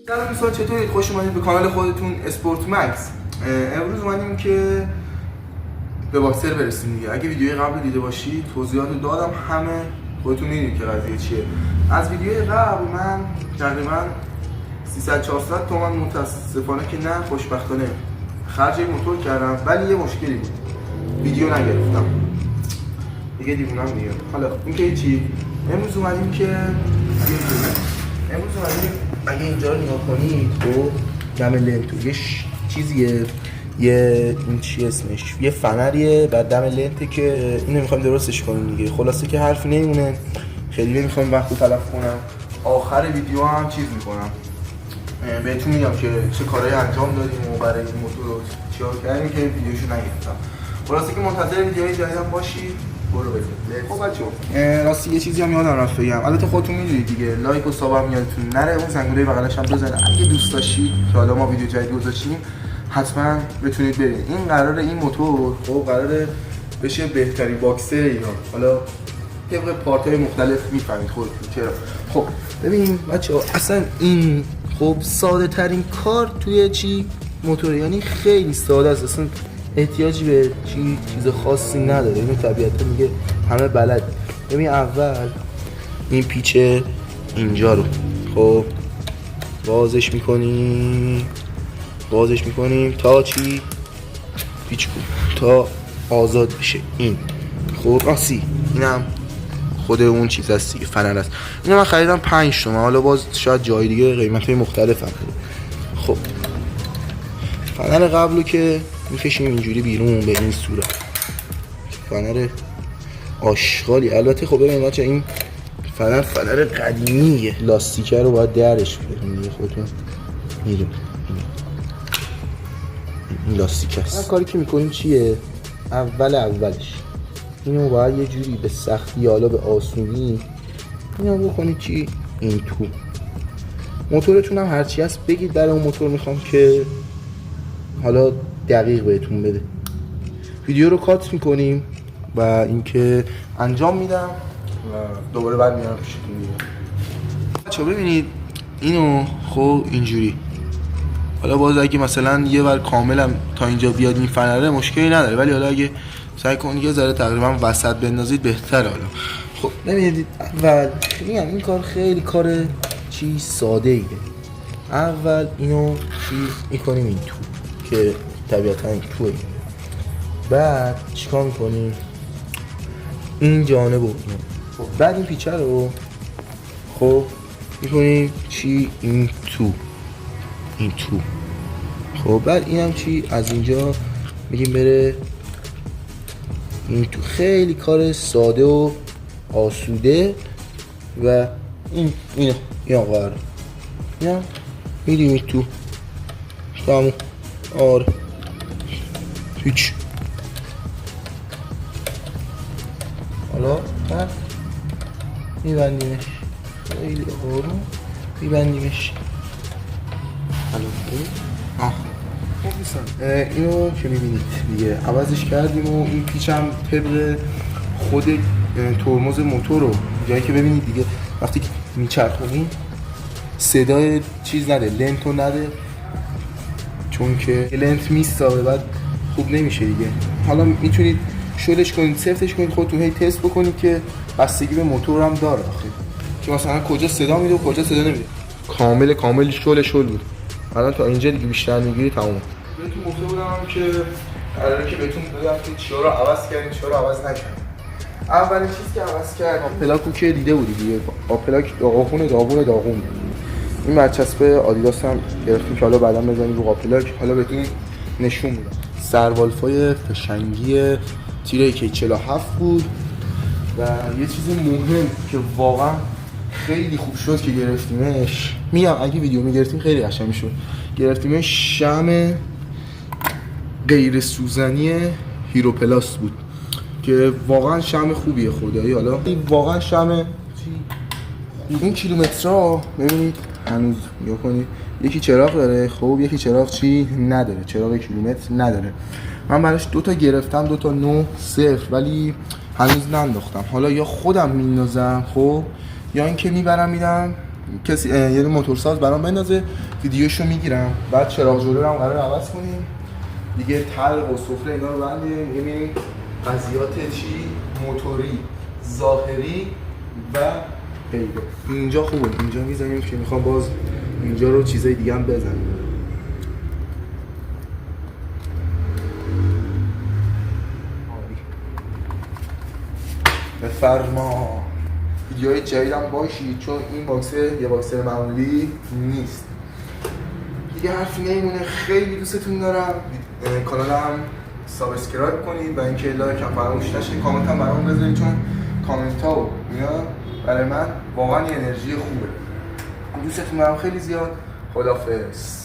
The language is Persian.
سلام دوستان، چطورید؟ خوش اومدید به کانال خودتون اسپورت مکس. امروز اومدیم که به باکسر برسیم دیگه. اگه ویدیوی قبل دیده باشید توضیحات دادم، همه خودتون میدونید که قضیه چیه. از ویدیوی قبل من تقریبا 300-400 تومان متاسفانه که نه خوشبختانه خرج موتور کردم، ولی یه مشکلی بود، ویدیو نگرفتم دیگه، دیوونم دیگه. حالا این که چی؟ امروز اومدیم اگه اینجا رو نگاه کنید تو دم لنتو یه چیزیه، یه این چی اسمش، یه فنریه بعد دم لنته که اینو میخوایم درستش کنیم دیگه. خلاصه که حرفی نمیمونه، خیلی نمیخوایم وقت تلف کنم. آخر ویدیو هم چیز میکنم، بهتون میگم که چه کارهایی انجام دادیم و برای این موتور رو چیکار کردیم که ویدیوشو نگرفتم. خلاصه که منتظر ویدیوهای جدیدم باشید. برو بریم. خب بچه‌ها، راستی یه چیزی هم یادم رفت بگم، البته خودتون میدونید دیگه، لایک و ساب هم یادتون نره، اون زنگوله بغلش هم بزنید اگه دوست داشتید که حالا ما ویدیو جدید گذاشتیم حتما بتونید برید. این قراره این موتور خب قراره بشه بهترین باکسر ایران. حالا طبق پارت‌های مختلف میفهمید خودتون چرا. خب ببین بچه‌ها، اصلا این خب ساده ترین کار توی چی موتور، یعنی خیلی ساده است، اصلا احتیاجی به چیز خاصی نداره. اینو طبیعتا میگه همه بلد. ببین اول این پیچ اینجا رو خب بازش میکنیم تا چی پیچ تا آزاد بشه. این خب راستی اینم خود اون چیز هست دیگه، فنر است. اینو من خریدم 5 تومن، حالا باز شاید جای دیگه قیمت‌های مختلف هم داره. خب فنر قبلو که میکشیم اینجوری بیرون به این صورت، فنر آشغالی. البته خب ببینید بچه‌ها، این فنر قدیمیه، لاستیکه رو باید درش بدیم دیگه، خودتون میدونید این لاستیک است. هر کاری که میکنیم چیه؟ اولش اینو باید یه جوری به سختی حالا به آسونی اینو بکنید چی این تو موتورتون هم هرچی هست بگید در اون موتور میخوام که حالا دقیق بهتون بده. ویدیو رو کات میکنیم و اینکه انجام میدم و دوباره بعد میارم پیشتون دیگه. بچه‌ها ببینید اینو خب اینجوری، حالا باز اگه مثلا یه بار کاملا تا اینجا بیاد این فنره مشکلی نداره، ولی حالا اگه سعی کنید یه ذره تقریبا وسط بندازید بهتره. حالا خب ببینید اول میگم این کار خیلی کار چی ساده ایه. اول اینو چی میکنیم این تو که طبیعتا این توه، بعد چیکار میکنیم این جانبو، خب بعد این پیچه رو خب میکنیم چی این تو خب بعد اینم چی از اینجا میگیم بره این تو. خیلی کار ساده و آسوده و این آقا اینا میدیم این تو تمام. آره هیچ. حالا میبندیمش خیلی آروم، میبندیمش. اینو که میبینید دیگه عوضش کردیم و این پیچ هم طبق خود ترمز موتور رو جایی که ببینید دیگه وقتی که میچرخونیم صدای چیز نده، لنتو نده، چون که لنت میستابه بعد خوب نمیشه دیگه. حالا میتونید شلش کنید، سفتش کنید، خودتون هی تست بکنید که بستگی به موتور هم داره آخه، که مثلا کجا صدا میده و کجا صدا نمیده. کامل شل بود. الان تا اینجا دیگه بیشتر میگیری تموم. بهتون گفته بودم که قراره که بهتون بگم که چیا رو عوض کردیم چیا رو عوض نکردیم. اولین چیزی که عوض کردم پلاکو که دیده بودی دیگه، پلاک داغون. این برچسب آدیداس هم گرفتیم که حالا بعدا بزنیم رو قاپلاک، حالا بهتون نشون میدم. سروالفای فشنگی تیره که 47 بود و یه چیز مهم که واقعا خیلی خوب شد که گرفتیمش، میگم اگه ویدیو میگرفتیم خیلی قشنگ میشد. گرفتیمش شمع غیر سوزنی هیرو پلاس بود که واقعا شمع خوبیه خدایی. حالا این واقعا شمع این کیلومترها ببینید هنوز نگاه کنید، یکی چراغ داره خب، یکی چراغ چی نداره، چراغ کیلومتر نداره. من براش 2 تا گرفتم، 2 تا 9 0، ولی هنوز ننداختم. حالا یا خودم میندازم خب، یا اینکه میبرم میدم کسی یعنی موتورساز برام بندازه، ویدیوشو میگیرم، بعد چراغ جلو رو هم قرار عوض کنیم دیگه، تلق و سفره اینا رو بندیم دیگه، میریم قضیات چی؟ موتوری، ظاهری و غیره. اینجا خوبه، اینجا میزنیم که میخوام باز اینجا رو چیزای دیگه هم بزنیم. بفرما. ویدیوهای جدیدم باشید چون این باکسر یه باکسر معمولی نیست. دیگه حرفی نمیمونه، خیلی دوستتون دارم. کانالم سابسکرایب کنید و اینکه لایک هم فراموش نشه، کامنت هم برام بذارید چون کامنت ها و اینا برای من واقعا یه انرژی خوبه. دوستتون دارم خیلی زیاد. خدافظ.